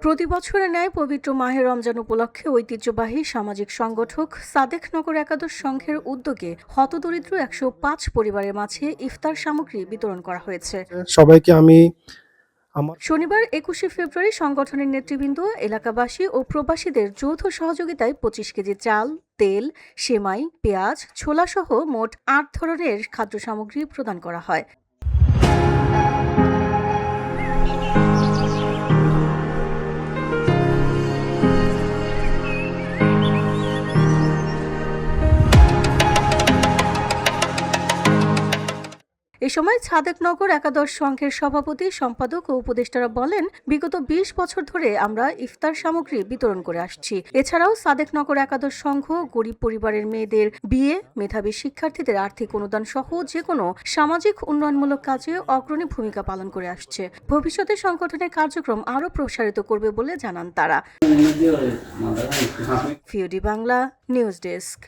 প্রতি বছরের ন্যায় পবিত্র মাহে রমজান উপলক্ষে ঐতিহ্যবাহী সামাজিক সংগঠক সাদেকনগর একাদশ সংঘের উদ্যোগে হতদরিদ্র ১০৫ পরিবারের মাঝে ইফতার সামগ্রী বিতরণ করা হয়েছে। সবাইকে আমি শনিবার ২১শে ফেব্রুয়ারি সংগঠনের নেতৃবৃন্দ, এলাকাবাসী ও প্রবাসীদের যৌথ সহযোগিতায় ২৫ কেজি চাল, তেল, সেমাই, পেঁয়াজ, ছোলাসহ মোট ৮ ধরনের খাদ্য সামগ্রী প্রদান করা হয়। এ সময় সাদেকনগর একাদশ সংঘের সভাপতি, সম্পাদক ও উপদেষ্টারা বলেন, বিগত ২০ বছর ধরে আমরা ইফতার সামগ্রী বিতরণ করে আসছি। এছাড়াও সাদেকনগর একাদশ সংঘ গরিব পরিবারের মেয়েদের বিয়ে, মেধাবী শিক্ষার্থীদের আর্থিক অনুদান সহ যেকোনো সামাজিক উন্নয়নমূলক কাজে অগ্রণী ভূমিকা পালন করে আসছে। ভবিষ্যতে সংগঠনের কার্যক্রম আরও প্রসারিত করবে বলে জানান তারা। ফিওডি বাংলা নিউজ ডেস্ক।